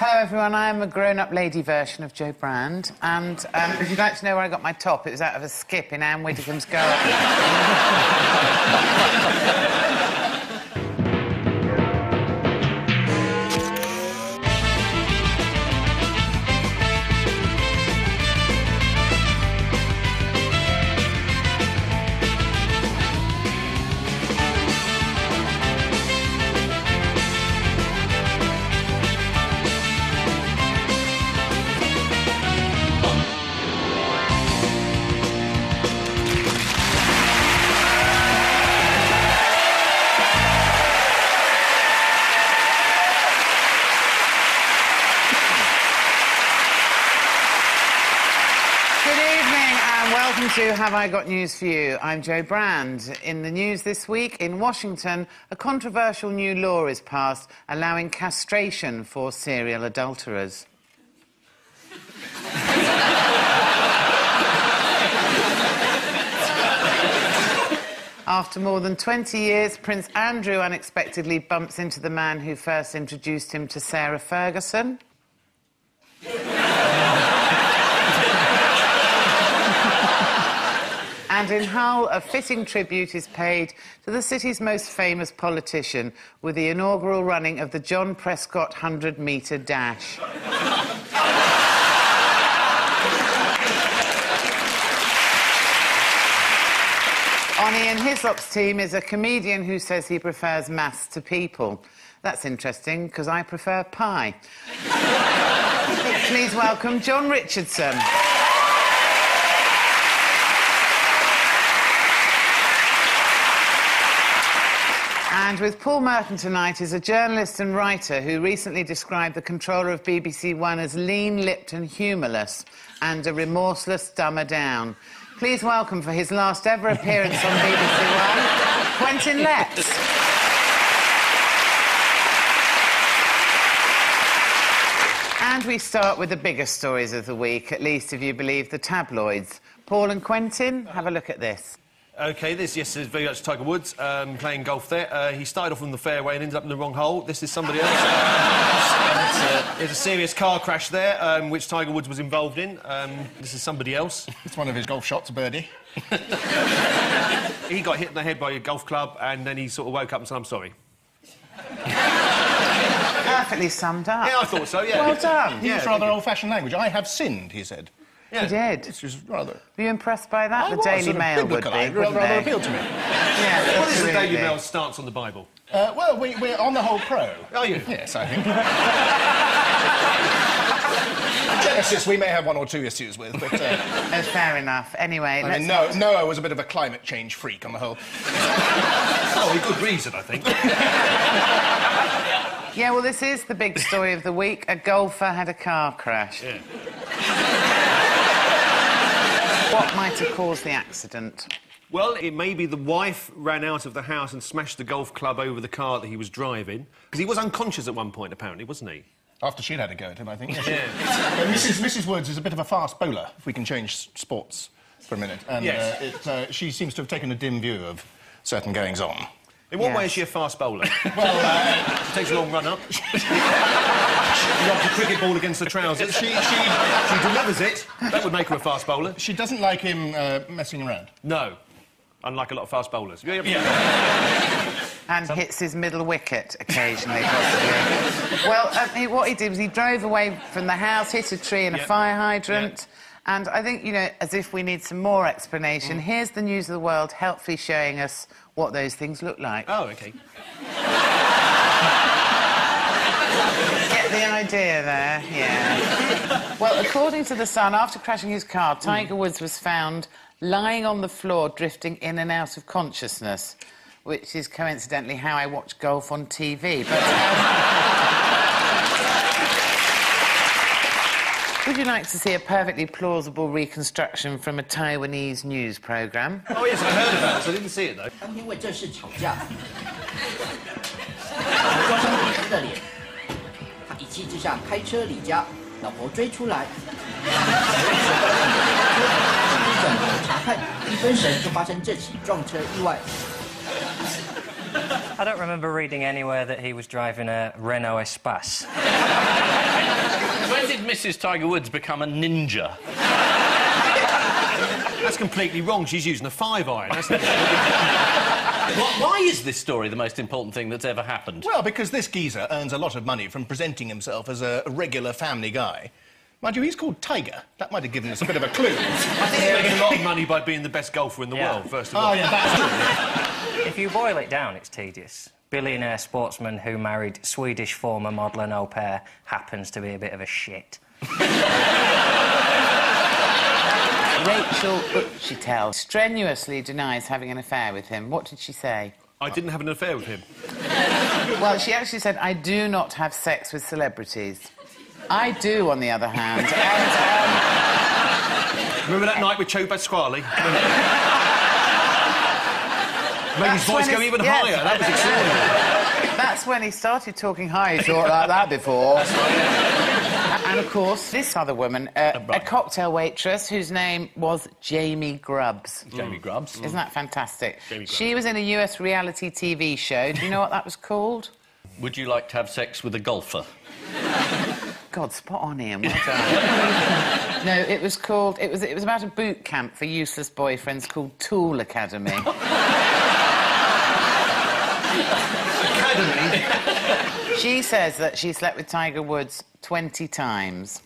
Hello everyone, I am a grown-up lady version of Jo Brand, and if you'd like to know where I got my top, it was out of a skip in Anne Widdecombe's garden. To Have I Got News for You? I'm Jo Brand. In the news this week, in Washington, a controversial new law is passed allowing castration for serial adulterers. After more than 20 years, Prince Andrew unexpectedly bumps into the man who first introduced him to Sarah Ferguson. And in Hull, a fitting tribute is paid to the city's most famous politician with the inaugural running of the John Prescott 100-metre dash. On Ian Hislop's team is a comedian who says he prefers maths to people. That's interesting, because I prefer pie. Please welcome John Richardson. And with Paul Merton tonight is a journalist and writer who recently described the controller of BBC One as lean-lipped and humourless and a remorseless dumber down. Please welcome for his last ever appearance on BBC One, Quentin. And we start with the biggest stories of the week, at least if you believe the tabloids. Paul and Quentin, have a look at this. OK, this, yes, is very much Tiger Woods playing golf there. He started off on the fairway and ended up in the wrong hole. This is somebody else. There's a serious car crash there, which Tiger Woods was involved in. This is somebody else. It's one of his golf shots, a birdie. He got hit in the head by a golf club and then he sort of woke up and said, I'm sorry. Perfectly summed up. Yeah, I thought so, yeah. Well done. He used rather old-fashioned language. I have sinned, he said. Yeah. He did. It's just rather... Were you impressed by that? The Daily Mail would be, rather appealed to me. Yeah, what is the Daily Mail's stance on the Bible? Well, we're on the whole pro. Are you? Yes, I think. Genesis we may have one or two issues with, but... fair enough. Anyway, I mean, Noah was a bit of a climate change freak on the whole. Oh, a good reason, I think. Yeah, well, this is the big story of the week. A golfer had a car crash. Yeah. What might have caused the accident? Well, it may be the wife ran out of the house and smashed the golf club over the car that he was driving. Because he was unconscious at one point, apparently, wasn't he? After she'd had a go at him, I think. Yeah. Mrs. Woods is a bit of a fast bowler, if we can change sports for a minute. And yes. She seems to have taken a dim view of certain goings-on. In what way is she a fast bowler? Well, she takes a long run up. She lobs a cricket ball against the trousers. She delivers it. That would make her a fast bowler. She doesn't like him messing around. No. Unlike a lot of fast bowlers. Yeah. And hits his middle wicket occasionally, possibly. Well, what he did was he drove away from the house, hit a tree and a fire hydrant. Yeah. And I think, you know, as if we need some more explanation, here's the News of the World helpfully showing us what those things look like. Oh, OK. Get the idea there, yeah. Well, according to The Sun, after crashing his car, Tiger Woods was found lying on the floor, drifting in and out of consciousness, which is coincidentally how I watch golf on TV. But would you like to see a perfectly plausible reconstruction from a Taiwanese news programme? Oh, yes, I heard about this. I didn't see it, though. 因为这是吵架，撞伤女士的脸，他一气之下开车离家，老婆追出来，转头查看，一分神就发生这起撞车意外。 I don't remember reading anywhere that he was driving a Renault Espace. Mrs. Tiger Woods become a ninja? That's completely wrong. She's using a 5-iron. Why is this story the most important thing that's ever happened? Well, because this geezer earns a lot of money from presenting himself as a regular family guy. Mind you, he's called Tiger. That might have given us a bit of a clue. I think he makes a lot of money by being the best golfer in the world, first of all. Oh, yeah, that's true. If you boil it down, it's tedious. Billionaire sportsman who married Swedish former model and au pair happens to be a bit of a shit. Rachel Uchitell strenuously denies having an affair with him. What did she say? I didn't have an affair with him. Well, she actually said, I do not have sex with celebrities. I do, on the other hand. And, remember that night with Cho Pasquale? Made his voice go even higher. That was extraordinary. That's when he started talking high. He talked like that before. And, of course, this other woman, a cocktail waitress whose name was Jamie Grubbs. Jamie Grubbs. Isn't that fantastic? Jamie Grubbs. She was in a US reality TV show. Do you know what that was called? Would you like to have sex with a golfer? God, spot on, Ian. Well done. No, it was called... It was about a boot camp for useless boyfriends called Tool Academy. Academy? She says that she slept with Tiger Woods 20 times.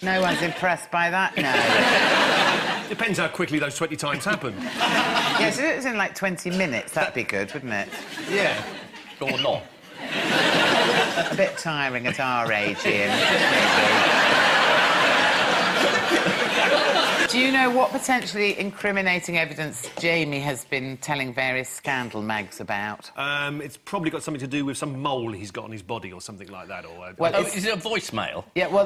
No one's impressed by that, no. Depends how quickly those 20 times happen. Yes, if it was in, like, 20 minutes, that'd be good, wouldn't it? Yeah. Or not? A bit tiring at our age, Ian, maybe. Do you know what potentially incriminating evidence Jamie has been telling various scandal mags about? It's probably got something to do with some mole he's got on his body or something like that. Or Well, is it a voicemail? Yeah, well,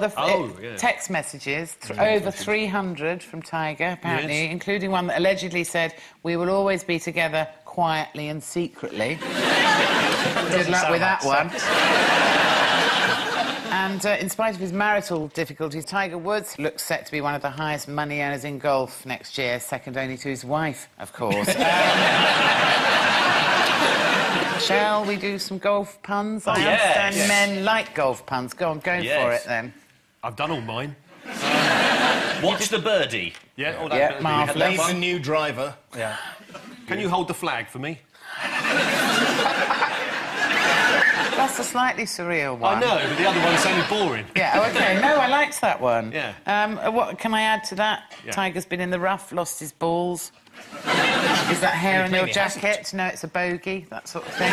yeah. text messages, over 300 from Tiger, apparently, Yes. including one that allegedly said, "We will always be together quietly and secretly." Good luck with that one. And in spite of his marital difficulties, Tiger Woods looks set to be one of the highest money earners in golf next year, second only to his wife, of course. Shall we do some golf puns? I understand men like golf puns. Go on, go for it, then. I've done all mine. Watch the birdie. Yeah, all Yeah, that. marvellous. He's the new driver. Yeah. Can you hold the flag for me? That's a slightly surreal one. I know, but the other one sounded boring. Yeah, oh, OK. No, I liked that one. Yeah. What can I add to that? Yeah. Tiger's been in the rough, lost his balls. Is that hair on your jacket? No, it's a bogey, that sort of thing.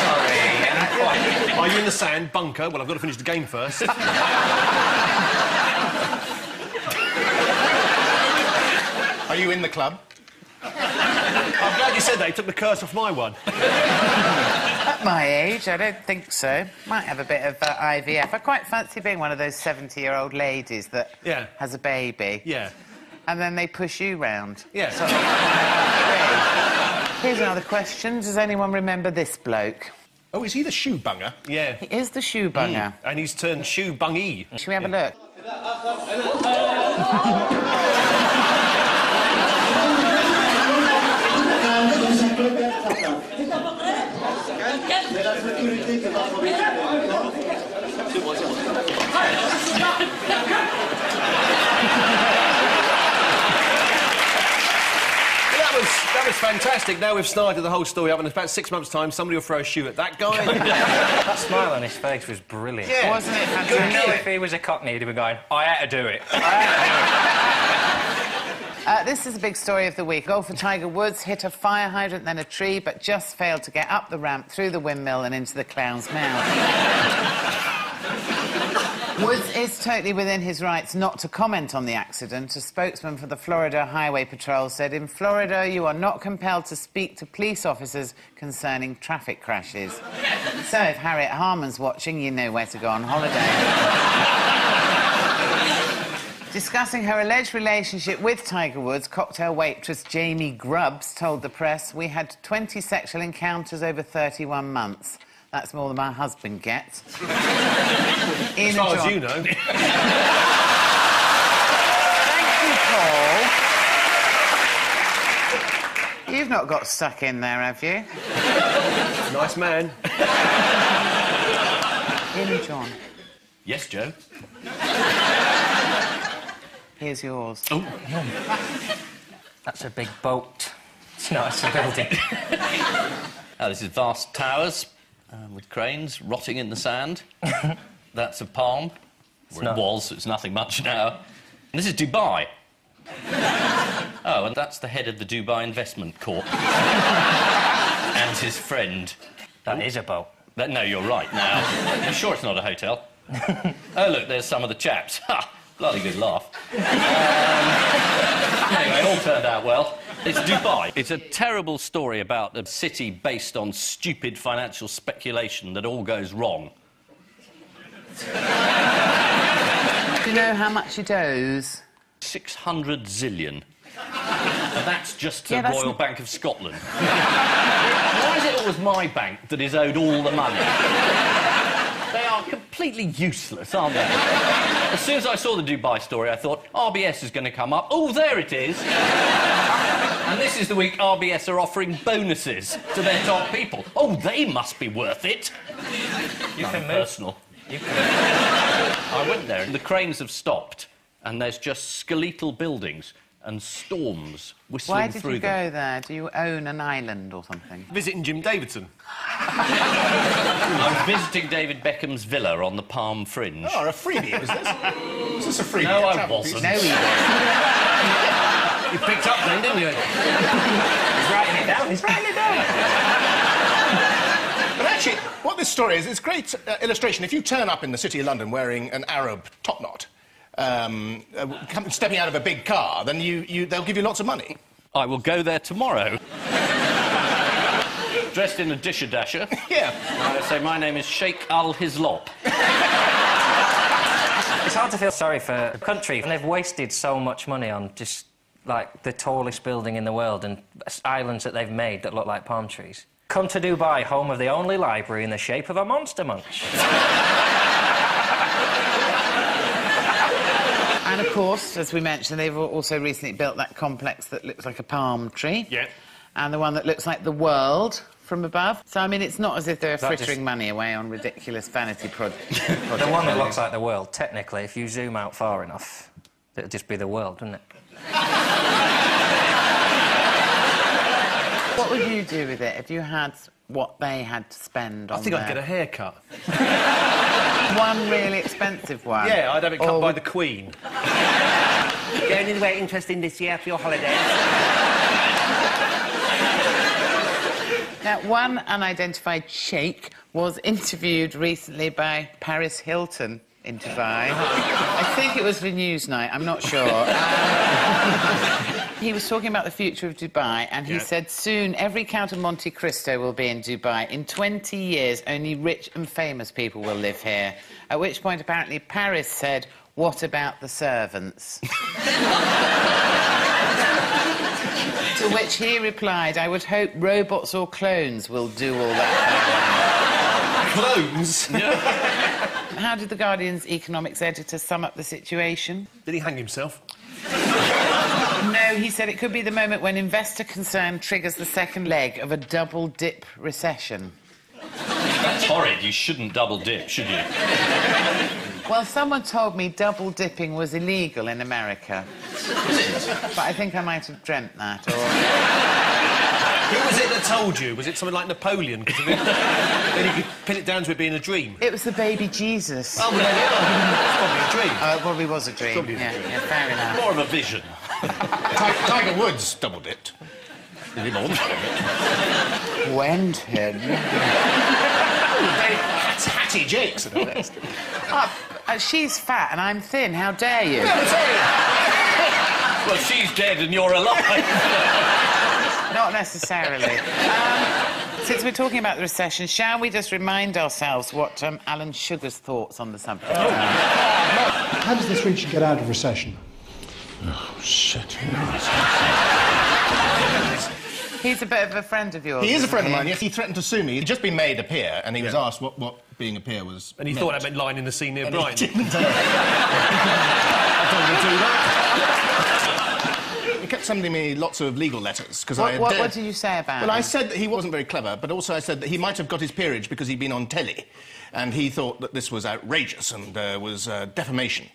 Sorry. Are you in the sand, bunker? Well, I've got to finish the game first. Are you in the club? I'm glad you said that. He took the curse off my one. At my age, I don't think so. Might have a bit of IVF. I quite fancy being one of those 70-year-old ladies that has a baby. Yeah. And then they push you round. Yeah. So, here's another question. Does anyone remember this bloke? Oh, is he the shoe bunger? Yeah. He is the shoe bunger. And he's turned shoe bungy. Should we have a look? That was fantastic. Now we've started the whole story up, and in about 6 months' time, somebody will throw a shoe at that guy. That smile on his face was brilliant. Yeah. Wasn't it You fantastic? know, if he was a Cockney, he'd have been going, I had to do it. I had to do it. This is a big story of the week. Golfer Tiger Woods hit a fire hydrant, then a tree, but just failed to get up the ramp, through the windmill and into the clown's mouth. Woods is totally within his rights not to comment on the accident. A spokesman for the Florida Highway Patrol said, "In Florida, you are not compelled to speak to police officers concerning traffic crashes." So if Harriet Harman's watching, you know where to go on holiday. Discussing her alleged relationship with Tiger Woods, cocktail waitress Jamie Grubbs told the press, "We had 20 sexual encounters over 31 months. That's more than my husband gets." As far as you know. Thank you, Paul. You've not got stuck in there, have you? Nice man. You Yes, Joe? Here's yours. Oh. That's a big boat. It's not a building. This is vast towers with cranes rotting in the sand. That's a palm. It was. It's nothing much now. And this is Dubai. Oh, and that's the head of the Dubai Investment Corp. And his friend. That is a boat. No, you're right. Now, you're sure it's not a hotel? Oh, look, there's some of the chaps. Ha! Bloody good laugh. Anyway, all turned out well. It's Dubai. It's a terrible story about a city based on stupid financial speculation that all goes wrong. Do you know how much it owes? 600 zillion. And that's just the Yeah, Royal Bank of Scotland. Why is it always my bank that is owed all the money? They are completely useless, aren't they? As soon as I saw the Dubai story, I thought, RBS is going to come up. Oh, there it is. And this is the week RBS are offering bonuses to their top people. Oh, they must be worth it. You can move. Personal. I went there and the cranes have stopped and there's just skeletal buildings and storms whistling Why did through you them. go there? Do you own an island or something? Visiting Jim Davidson. I'm visiting David Beckham's villa on the Palm Fringe. Oh, a freebie, was this? Was this a freebie? No, A I travel wasn't. piece? No, he You picked up then, didn't you? He's writing it down. He's writing it down. But actually, what this story is, it's a great illustration. If you turn up in the City of London wearing an Arab top-knot, stepping out of a big car, then they'll give you lots of money. I will go there tomorrow. Dressed in a disher-dasher. Yeah. I say, my name is Sheikh Al-Hislop. It's hard to feel sorry for the country, and they've wasted so much money on just, like, the tallest building in the world and islands that they've made that look like palm trees. Come to Dubai, home of the only library in the shape of a monster munch. And, of course, as we mentioned, they've also recently built that complex that looks like a palm tree. Yeah. And the one that looks like the world from above. So, I mean, it's not as if they're That frittering just- money away on ridiculous vanity projects. The one that looks like the world, technically, if you zoom out far enough, it'd just be the world, wouldn't it? What would you do with it if you had what they had to spend on I think I'd their- get a haircut. One really expensive one? Yeah, I'd have it cut Or by would- the Queen. Going anywhere interesting this year for your holidays? Now, one unidentified sheikh was interviewed recently by Paris Hilton in Dubai. I think it was for Newsnight, I'm not sure. He was talking about the future of Dubai, and he said, soon every Count of Monte Cristo will be in Dubai. In 20 years, only rich and famous people will live here. At which point, apparently, Paris said, what about the servants? To which he replied, I would hope robots or clones will do all that. Clones? How did The Guardian's economics editor sum up the situation? Did he hang himself? No, he said it could be the moment when investor concern triggers the second leg of a double-dip recession. That's horrid. You shouldn't double dip, should you? Well, someone told me double-dipping was illegal in America. But I think I might have dreamt that, or... Who was it that told you? Was it something like Napoleon? Because then you could pin it down to it being a dream. It was the baby Jesus. Oh, well, it's probably a dream. It probably was a dream. Probably Yeah, fair enough. More of a vision. Tiger Woods double-dipped. Quentin. Hattie Jakes at the best. She's fat and I'm thin. How dare you? Well, she's dead and you're alive. Not necessarily. Since we're talking about the recession, shall we just remind ourselves what Alan Sugar's thoughts on the subject are? How does this region get out of recession? Oh, shit. He's a bit of a friend of yours. He is a isn't friend of he? mine, yes. He threatened to sue me. He'd just been made a peer, and he was asked what being a peer was. And he thought that meant lying in the sea near Brighton. He didn't. I don't want to do that. kept sending me lots of legal letters because What did you say about Well, him? I said that he wasn't very clever, but also I said that he might have got his peerage because he'd been on telly, and he thought that this was outrageous and was defamation.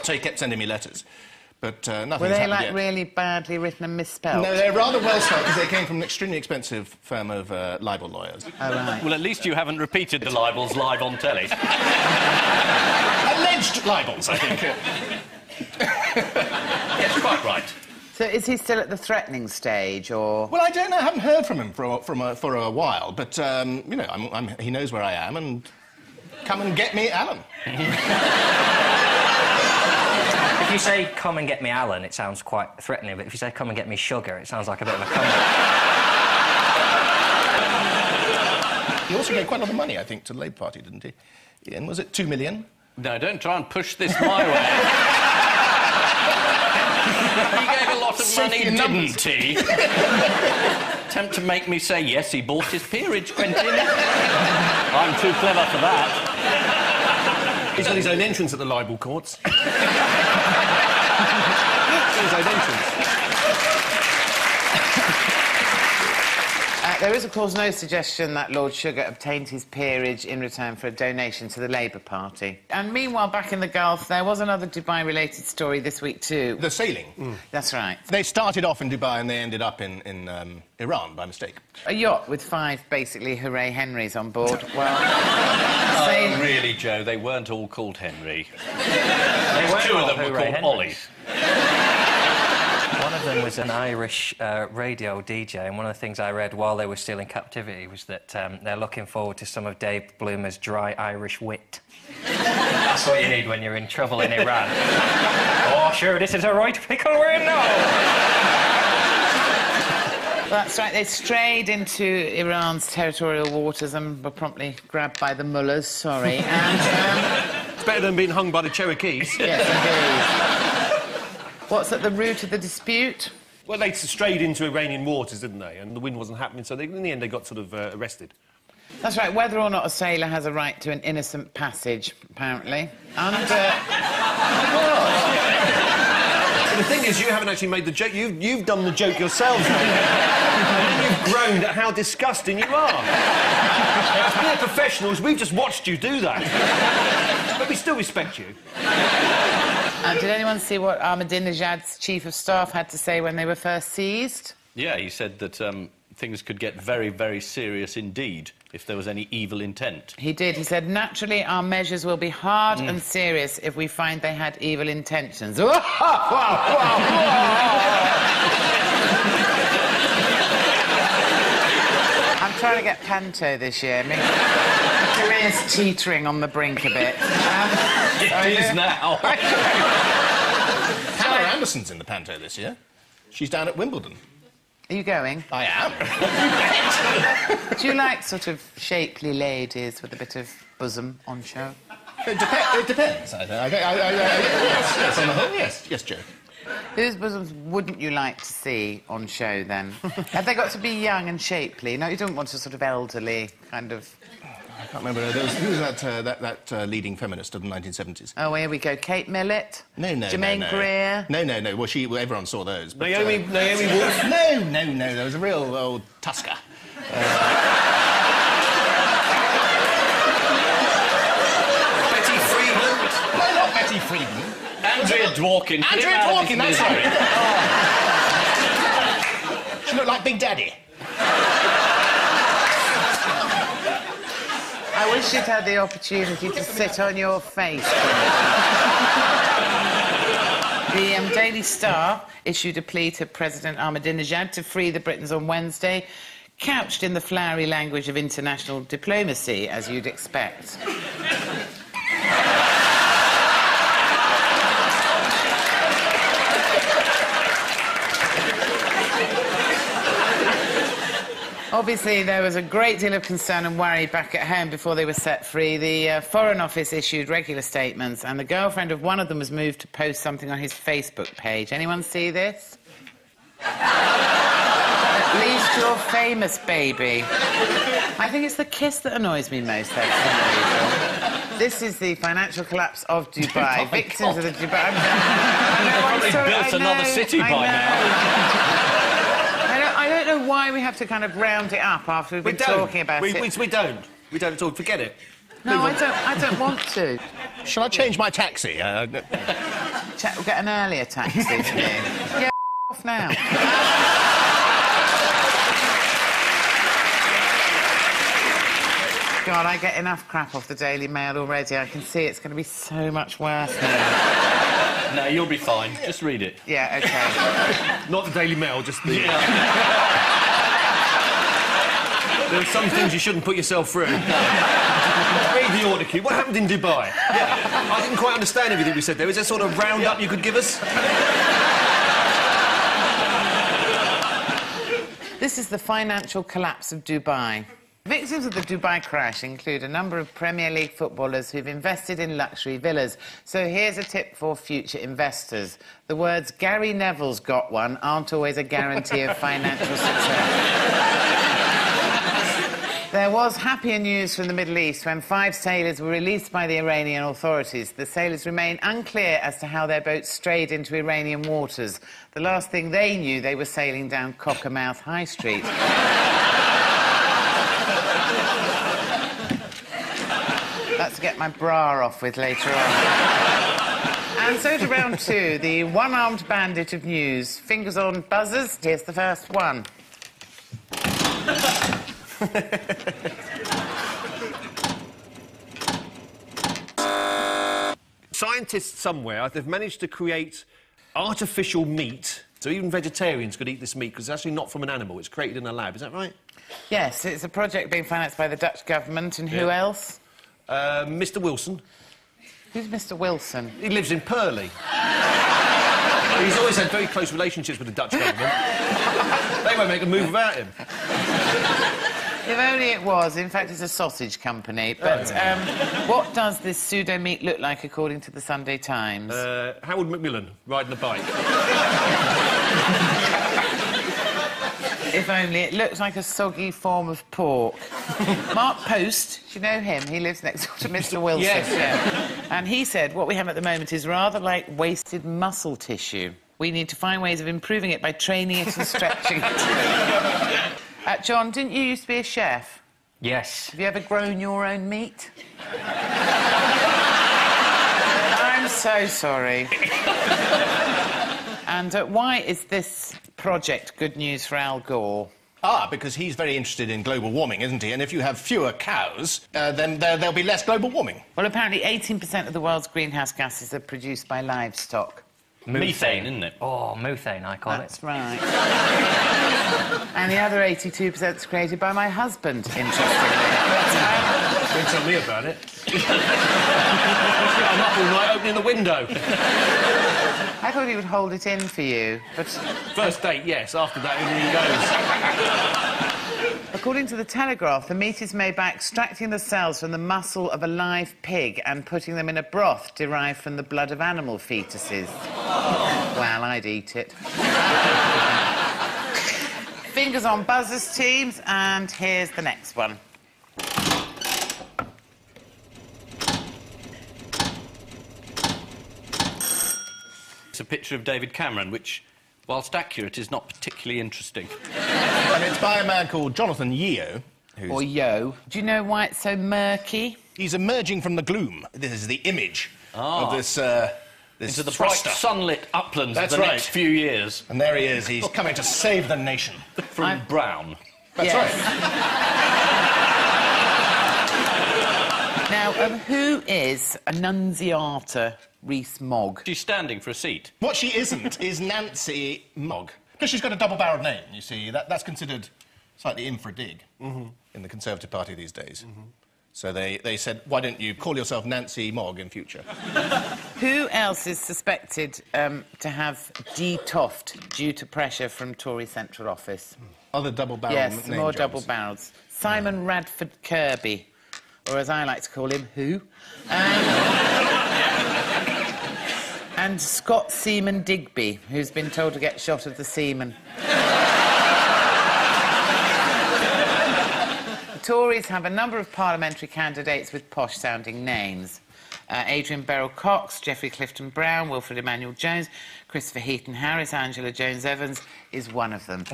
So he kept sending me letters. But nothing. Were they, like, really badly written and misspelled? No, they're rather well spelled because they came from an extremely expensive firm of libel lawyers. Oh, right. Well, at least you haven't repeated the libels live on telly. Alleged libels, I think. Yes, quite right. So is he still at the threatening stage, or...? Well, I don't know. I haven't heard from him for a while, but, you know, he knows where I am, and come and get me, Alan. If you say, come and get me Alan, it sounds quite threatening, but if you say, come and get me sugar, it sounds like a bit of a comeback. He also gave quite a lot of money, I think, to the Labour Party, didn't he? Ian, was it 2 million? No, don't try and push this my way. He gave a lot of money, didn't he? Attempt to make me say, yes, he bought his peerage, Quentin. I'm too clever for that. He's got his own entrance at the libel courts. His own entrance. There is, of course, no suggestion that Lord Sugar obtained his peerage in return for a donation to the Labour Party. And meanwhile, back in the Gulf, there was another Dubai-related story this week, too. The sailing. That's right. They started off in Dubai and they ended up in Iran by mistake. A yacht with 5, basically, Hooray Henrys on board. Well... Oh, really, Joe? They weren't all called Henry. Two of them were called Ollie. One of them was an Irish radio DJ, and one of the things I read while they were still in captivity was that they're looking forward to some of Dave Bloomer's dry Irish wit. That's what you need when you're in trouble in Iran. Oh, sure, this is a right pickle we're in now. That's right, they strayed into Iran's territorial waters and were promptly grabbed by the mullahs, sorry, and... It's better than being hung by the Cherokees. Yes, indeed. What's at the root of the dispute? Well, they strayed into Iranian waters, didn't they? And the wind wasn't happening, so in the end they got sort of arrested. That's right, whether or not a sailor has a right to an innocent passage, apparently. And, The thing is, you haven't actually made the joke. You've done the joke yourselves. And you've groaned at how disgusting you are. We're professionals. We've just watched you do that. But we still respect you. Did anyone see what Ahmadinejad's chief of staff had to say when they were first seized? Yeah, he said that things could get very, very serious indeed if there was any evil intent. He did. He said, naturally, our measures will be hard and serious if we find they had evil intentions. I'm trying to get panto this year. My career's teetering on the brink a bit. It is now. Hannah Anderson's in the panto this year. She's down at Wimbledon. Are you going? I am. Do you like sort of shapely ladies with a bit of bosom on show? It depends, I think. Yes, on the whole, yes. Yes, Joe. Whose bosoms wouldn't you like to see on show, then? Have they got to be young and shapely? No, you don't want a sort of elderly kind of... I can't remember. Who was that leading feminist of the 1970s? Oh, here we go. Kate Millett? No. Jermaine Greer? No. Well, everyone saw those. But, Naomi Wolf? No. There was a real old tusker. Betty Friedland? No, not Betty Friedland. Andrea Dworkin. Andrea Dworkin, that's right. She looked like Big Daddy. I wish you'd had the opportunity to sit on your face. The Daily Star issued a plea to President Ahmadinejad to free the Britons on Wednesday, couched in the flowery language of international diplomacy, as you'd expect. Obviously, there was a great deal of concern and worry back at home before they were set free. The Foreign Office issued regular statements, and the girlfriend of one of them was moved to post something on his Facebook page. Anyone see this? At least you're famous, baby. I think it's the kiss that annoys me most, though, for some reason. This is the financial collapse of Dubai. Victims of the Dubai... They've probably built another city by now. I don't know why we have to kind of round it up after we've been talking about it. We don't. We don't at all. Forget it. No, I don't want to. Shall I change my taxi? We'll get an earlier taxi for you. Yeah, off now. God, I get enough crap off the Daily Mail already. I can see it's going to be so much worse now. No, you'll be fine. Just read it. Yeah, OK. Not the Daily Mail, just the... There are some things you shouldn't put yourself through. Read the order queue. What happened in Dubai? Yeah. I didn't quite understand everything we said there. Is there sort of round-up you could give us? This is the financial collapse of Dubai. Victims of the Dubai crash include a number of Premier League footballers who've invested in luxury villas. So here's a tip for future investors. The words Gary Neville's got one aren't always a guarantee of financial success. There was happier news from the Middle East when 5 sailors were released by the Iranian authorities. The sailors remain unclear as to how their boats strayed into Iranian waters. The last thing they knew, they were sailing down Cockermouth High Street. That's to get my bra off with later on. And so to round 2, the one-armed bandit of news. Fingers on buzzers. Here's the first one. Scientists somewhere, they've managed to create artificial meat, so even vegetarians could eat this meat, because it's actually not from an animal, it's created in a lab, is that right? Yes, it's a project being financed by the Dutch government, and who else? Mr Wilson. Who's Mr Wilson? He lives in Purley. He's always had very close relationships with the Dutch government. They won't make a move without him. If only it was. In fact, it's a sausage company. But what does this pseudo-meat look like, according to the Sunday Times? Howard Macmillan, riding a bike. If only. It looks like a soggy form of pork. Mark Post, do you know him? He lives next door to Mr Wilson. Yes. Yeah. And he said what we have at the moment is rather like wasted muscle tissue. We need to find ways of improving it by training it and stretching it. John, didn't you used to be a chef? Yes. Have you ever grown your own meat? I'm so sorry. And why is this project good news for Al Gore? Because he's very interested in global warming, isn't he? And if you have fewer cows, then there'll be less global warming. Well, apparently 18% of the world's greenhouse gases are produced by livestock. Methane, isn't it? Oh, methane, I call That's right. And the other 82% is created by my husband, interestingly. Don't tell me about it. I'm up all night opening the window. I thought he would hold it in for you, but... First date, yes. After that, everything goes. According to the Telegraph, the meat is made by extracting the cells from the muscle of a live pig and putting them in a broth derived from the blood of animal fetuses. Well, I'd eat it. Fingers on buzzers, teams, and here's the next one. It's a picture of David Cameron, which, whilst accurate, is not particularly interesting. And it's by a man called Jonathan Yeo. Or Yo. Do you know why it's so murky? He's emerging from the gloom. This is the image of this into the thruster. bright sunlit uplands That's of the right. next few years. And there he is. He's coming to save the nation. From Brown. That's right. Now, who is Annunziata Rees-Mogg? She's standing for a seat. What she isn't is Nancy Mogg. Because she's got a double-barrelled name, you see. That's considered slightly in for a dig in the Conservative Party these days. So they said, why don't you call yourself Nancy Mogg in future? Who else is suspected to have de-toffed due to pressure from Tory Central Office? Other double-barrel Yes, name more jobs. double barrels. Simon Radford Kirby, or as I like to call him, who? And Scott Seaman Digby, who's been told to get shot of the seaman. Tories have a number of parliamentary candidates with posh-sounding names. Adrian Beryl-Cox, Geoffrey Clifton-Brown, Wilfred Emmanuel-Jones, Christopher Heaton-Harris, Angela Jones-Evans is one of them.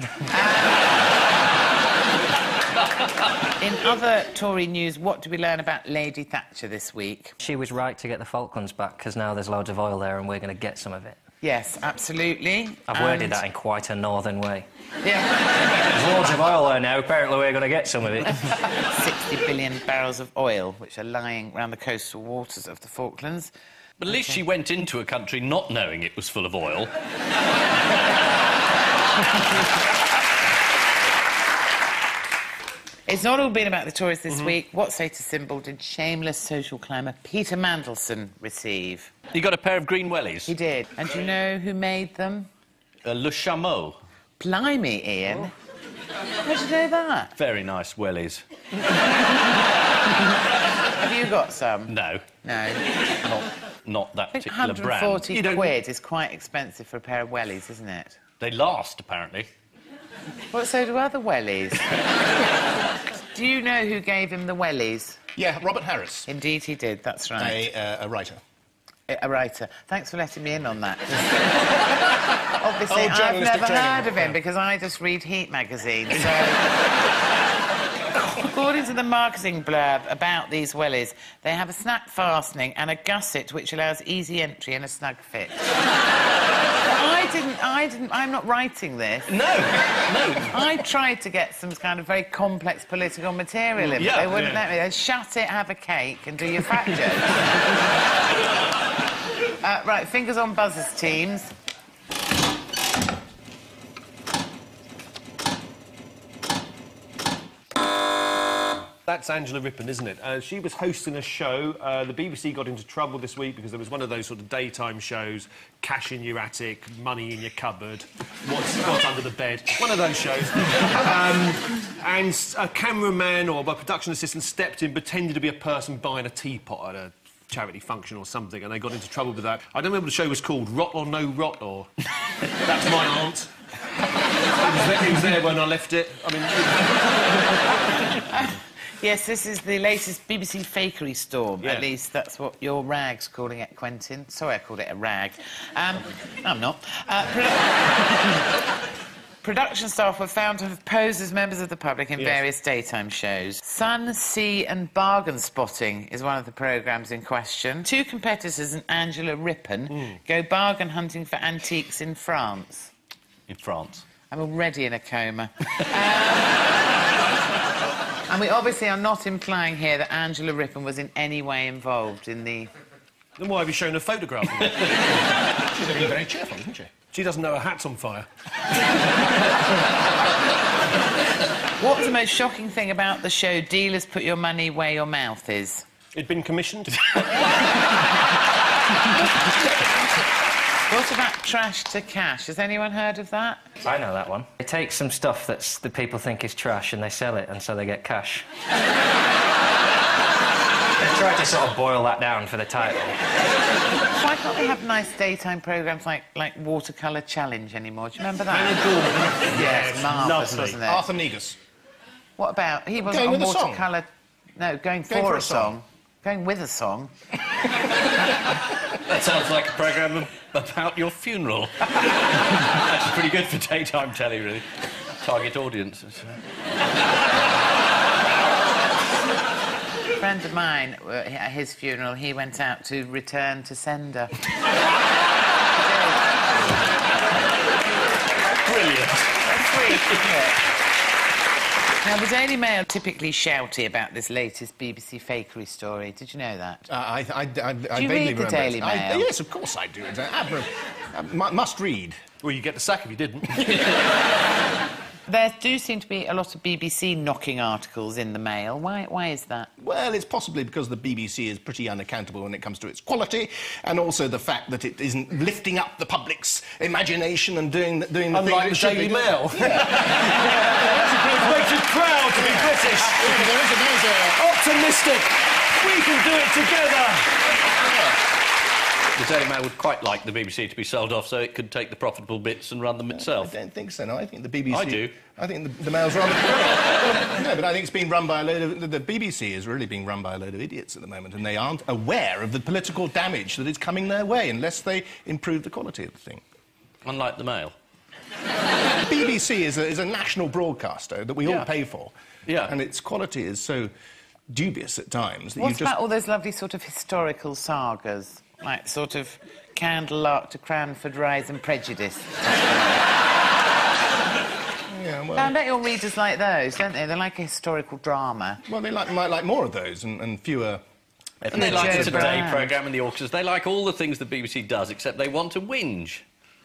In other Tory news, what do we learn about Lady Thatcher this week? She was right to get the Falklands back, because now there's loads of oil there and we're going to get some of it. Yes, absolutely. I've worded that in quite a northern way. Yeah. There's loads of oil there now, apparently we're going to get some of it. 60 billion barrels of oil, which are lying around the coastal waters of the Falklands. But at least she went into a country not knowing it was full of oil. It's not all been about the Tories this week. What status symbol did shameless social climber Peter Mandelson receive? He got a pair of green wellies. He did. And do you know who made them? Le Chameau. Blimey, Ian. How did you know that? Very nice wellies. Have you got some? No. No. Not that I think particular brand. 140 quid is quite expensive for a pair of wellies, isn't it? They last, apparently. Well, so do other wellies. Do you know who gave him the wellies? Yeah, Robert Harris. Indeed he did, that's right. A writer. A writer. Thanks for letting me in on that. Obviously, Oh, I've never journalistic training. heard of him because I just read Heat magazine, so... According to the marketing blurb about these wellies, they have a snap fastening and a gusset which allows easy entry and a snug fit. I'm not writing this. No. I tried to get some kind of very complex political material in, but they wouldn't let me. They shut it, have a cake, and do your fact jokes. Right, fingers on buzzers, teams. That's Angela Rippon, isn't it? She was hosting a show. The BBC got into trouble this week because there was one of those sort of daytime shows, cash in your attic, money in your cupboard, what's under the bed, one of those shows. And a cameraman or a production assistant stepped in, pretended to be a person buying a teapot at a charity function or something, and they got into trouble with that. I don't remember what the show was called, Rot or No Rot, or... That's my aunt. He was there when I left it. I mean... Yes, this is the latest BBC fakery storm. Yeah. At least that's what your rag's calling it, Quentin. Sorry I called it a rag. I'm not. Production staff were found to have posed as members of the public in various daytime shows. Sun, Sea and Bargain Spotting is one of the programmes in question. Two competitors and Angela Rippon go bargain hunting for antiques in France. In France. I'm already in a coma. And we obviously are not implying here that Angela Rippon was in any way involved in the... Then why have you shown a photograph of it? She's been very cheerful, isn't she? She doesn't know her hat's on fire. What's the most shocking thing about the show Dealers Put Your Money Where Your Mouth Is? It'd been commissioned. What about Trash to Cash? Has anyone heard of that? I know that one. They take some stuff that the people think is trash and they sell it, and so they get cash. They try to sort of boil that down for the title. Why can't we have nice daytime programmes like Watercolour Challenge anymore? Do you remember that? Yes, marvellous, wasn't it? Arthur Negus. What about... He wasn't Going on with a song. Watercolour... No, going for a song. Going with a song. That sounds like a programme about your funeral. That's pretty good for daytime telly, really. Target audience. A friend of mine, at his funeral, he went out to return to sender. Brilliant. That's sweet, isn't it? Now, the Daily Mail are typically shouty about this latest BBC fakery story. Did you know that? I Do you vaguely read the remember Daily it. Mail? Yes, of course I do. It's must read. Well, you get the sack if you didn't. There do seem to be a lot of BBC knocking articles in the Mail. Why is that? Well, it's possibly because the BBC is pretty unaccountable when it comes to its quality, and also the fact that it isn't lifting up the public's imagination and doing the thing Unlike it the should Daily be doing. Mail. It makes you proud to be British. Optimistic. We can do it together. The Daily Mail would quite like the BBC to be sold off so it could take the profitable bits and run them itself. I don't think so, no. I think the BBC... I do. I think the Mail's run... No, but I think it's being run by a load of... The BBC is really being run by a load of idiots at the moment, and they aren't aware of the political damage that is coming their way unless they improve the quality of the thing. Unlike the Mail. The BBC is a national broadcaster that we all pay for. Yeah. And its quality is so dubious at times that What you just... about all those lovely sort of historical sagas? Like sort of Candlelark to Cranford Rise and Prejudice. Yeah, well... I bet your readers like those, don't they? They're like a historical drama. Well, they might like more of those and fewer... And they like the Joe Today Brown. programme and the auctions. They like all the things the BBC does, except they want to whinge.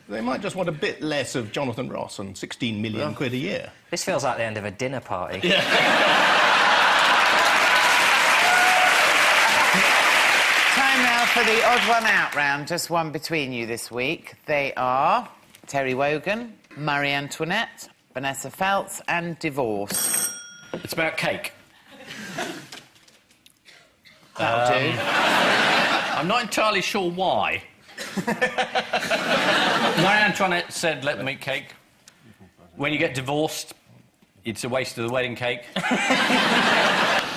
They might just want a bit less of Jonathan Ross and 16 million quid a year. This feels like the end of a dinner party. Time now for the odd one out round, just one between you this week. They are Terry Wogan, Marie Antoinette, Vanessa Feltz and divorce. It's about cake. That'll do. I'm not entirely sure why. Marie Antoinette said, let them eat cake. When you get divorced, it's a waste of the wedding cake.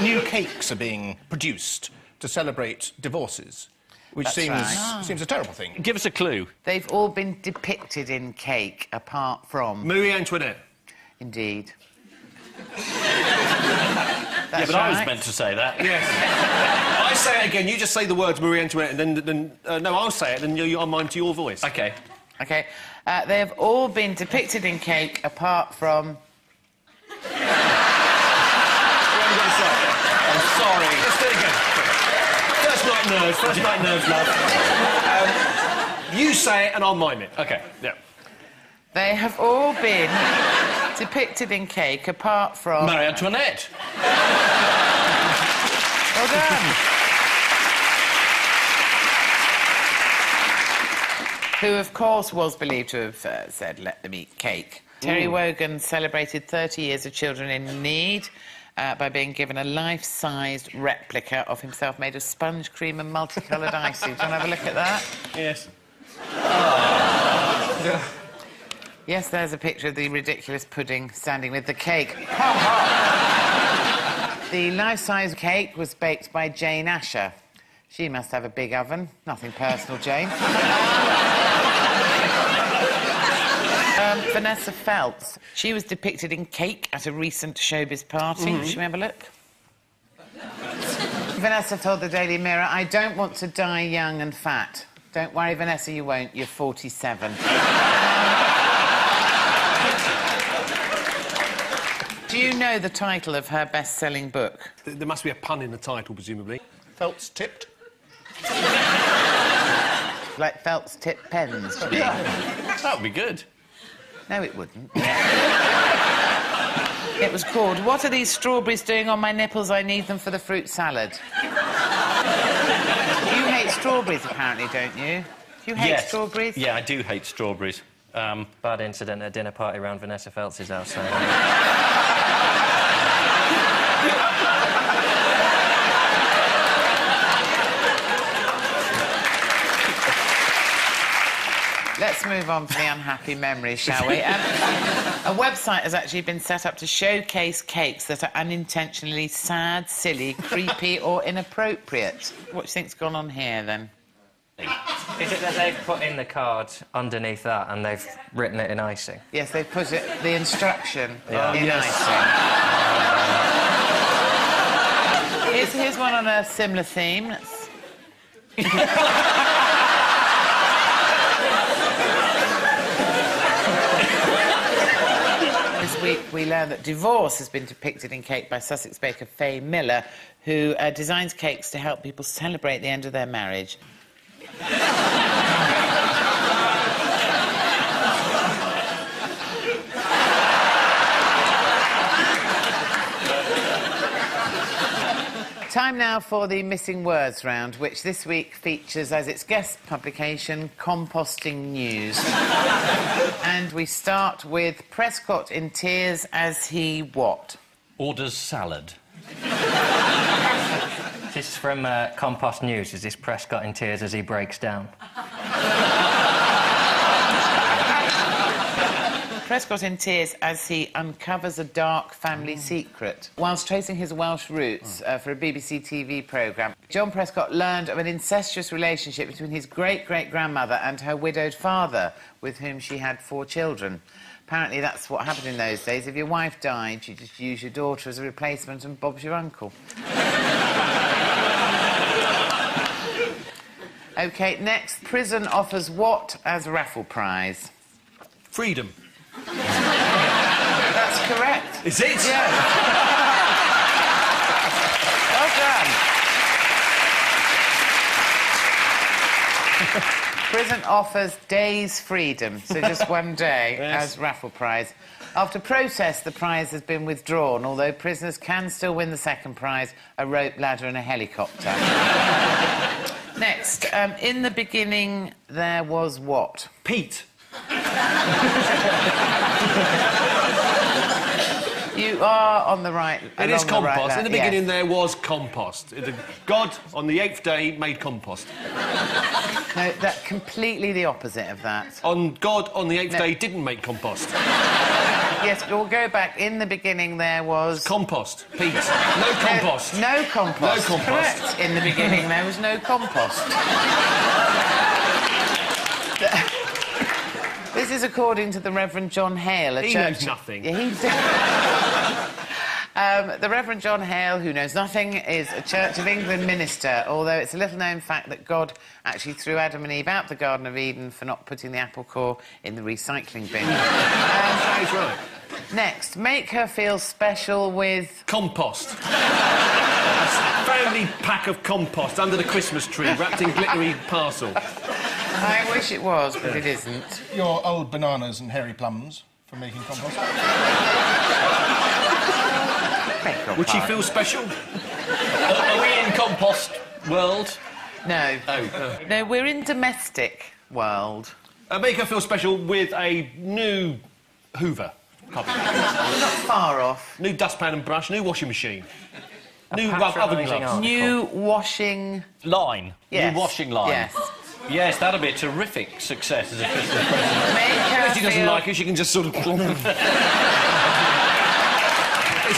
New cakes are being produced to celebrate divorces, which That's seems right. seems a terrible thing. Give us a clue. They've all been depicted in cake, apart from... Marie Antoinette. Indeed. Yeah, but I was meant to say that. Yes. I say it again. You just say the words Marie Antoinette, and then no, I'll say it, and I'll mime to your voice. OK. OK. They have all been depicted in cake, apart from... I'm sorry. Let's do it again. First night nerves, love. You say it, and I'll mime it. OK, yeah. They have all been depicted in cake, apart from... Marie Antoinette. Well done. Who, of course, was believed to have said, let them eat cake. Terry Wogan celebrated 30 years of children in need by being given a life-sized replica of himself made of sponge cream and multicoloured icing. Do you want to have a look at that? Yes. Yes, there's a picture of the ridiculous pudding standing with the cake. The life-size cake was baked by Jane Asher. She must have a big oven. Nothing personal, Jane. Vanessa Feltz. She was depicted in cake at a recent showbiz party. Should we have a look? Vanessa told the Daily Mirror, I don't want to die young and fat. Don't worry, Vanessa, you won't. You're 47. Do you know the title of her best-selling book? There must be a pun in the title, presumably. Felt's tipped. Like Felt's tip pens, do you mean? That would be good. No, it wouldn't. It was called, What Are These Strawberries Doing on My Nipples? I Need Them for the Fruit Salad. You hate strawberries, apparently, don't you? You hate strawberries? Yeah, I do hate strawberries. Bad incident at a dinner party around Vanessa Feltz's house. Let's move on from the unhappy memories, shall we? A website has actually been set up to showcase cakes that are unintentionally sad, silly, creepy or inappropriate. What do you think's gone on here, then? Is it that they've put in the card underneath that and they've written it in icing? Yes, they've put it, the instruction in icing. Here's one on a similar theme. This week we learned that divorce has been depicted in cake by Sussex baker Faye Miller, who designs cakes to help people celebrate the end of their marriage. Time now for the Missing Words round, which this week features as its guest publication, Composting News. And we start with Prescott in tears as he what? Orders salad. This This is from Compost News. Is this Prescott in tears as he breaks down? Prescott in tears as he uncovers a dark family secret. Whilst tracing his Welsh roots for a BBC TV programme, John Prescott learned of an incestuous relationship between his great-great-grandmother and her widowed father, with whom she had 4 children. Apparently that's what happened in those days. If your wife died, you just use your daughter as a replacement and Bob's your uncle. OK, next. Prison offers what as raffle prize? Freedom. That's correct. Is it? Yeah. Well done. Prison offers days freedom, so just one day as raffle prize. After protest, the prize has been withdrawn, although prisoners can still win the second prize, a rope ladder and a helicopter. Next, in the beginning, there was what? Pete. You are on the right. It is compost. Right, in the beginning, there was compost. God, on the 8th day, made compost. No, that's completely the opposite of that. God, on the 8th day, didn't make compost. Yes, but we'll go back. In the beginning, there was... Compost. Pete. No compost. No compost. No compost. Correct. In the beginning, there was no compost. This is according to the Reverend John Hale, He knows nothing. Yeah, the Reverend John Hale, who knows nothing, is a Church of England minister, although it's a little-known fact that God actually threw Adam and Eve out the Garden of Eden for not putting the apple core in the recycling bin. That is right. Next, make her feel special with... Compost. A family pack of compost under the Christmas tree, wrapped in glittery parcel. I wish it was, but it isn't. Your old bananas and hairy plums from making compost. Would she feel special? Are we in compost world? No. Oh. No, we're in domestic world. Make her feel special with a new Hoover. Not far off. New dustpan and brush, new washing machine. New oven gloves. New washing... Line. Yes. New washing line. Yes. Yes, that'd be a terrific success as a Christmas present. Make her If she doesn't feel... like it, she can just sort of... It's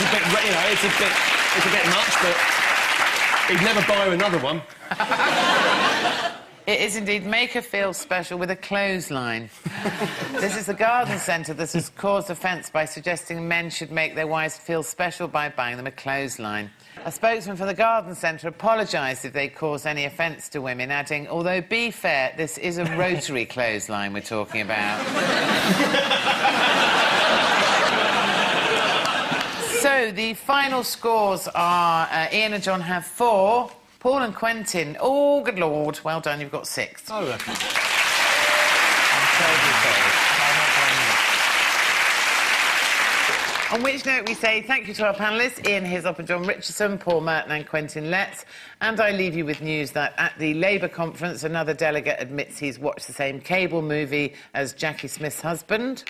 a bit, you know, it's a bit much, but he'd never buy her another one. It is indeed make her feel special with a clothesline. This is the garden centre that has caused offence by suggesting men should make their wives feel special by buying them a clothesline. A spokesman for the garden centre apologised if they caused any offence to women, adding, although, be fair, this is a rotary clothesline we're talking about. So, the final scores are Ian and John have 4, Paul and Quentin, oh, good Lord, well done, you've got 6. Oh, okay. On which note we say thank you to our panellists, Ian Hislop and John Richardson, Paul Merton and Quentin Letts. And I leave you with news that at the Labour conference, another delegate admits he's watched the same cable movie as Jackie Smith's husband.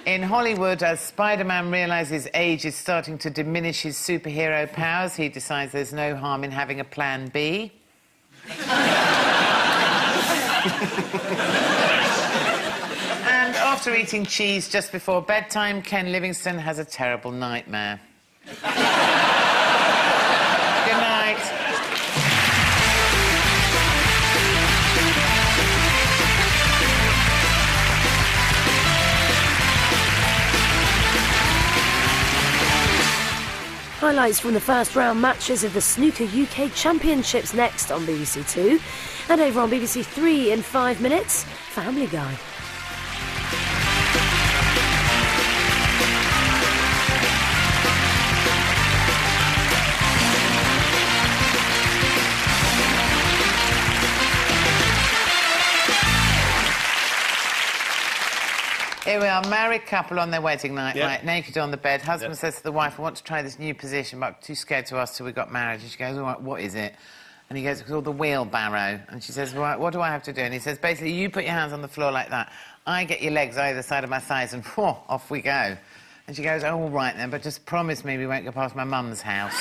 In Hollywood, as Spider-Man realises age is starting to diminish his superhero powers, he decides there's no harm in having a plan B. And after eating cheese just before bedtime, Ken Livingstone has a terrible nightmare. Good night. Highlights from the first round matches of the Snooker UK Championships next on BBC Two. And over on BBC Three in 5 minutes, Family Guy. Here we are, married couple on their wedding night, Yep. right, naked on the bed. Husband says to the wife, I want to try this new position, but I'm too scared to ask till we got married. And she goes, all right, what is it? And he goes, it's called the wheelbarrow. And she says, right, what do I have to do? And he says, basically, you put your hands on the floor like that. I get your legs either side of my thighs, and off we go. And she goes, oh, all right then, but just promise me we won't go past my mum's house.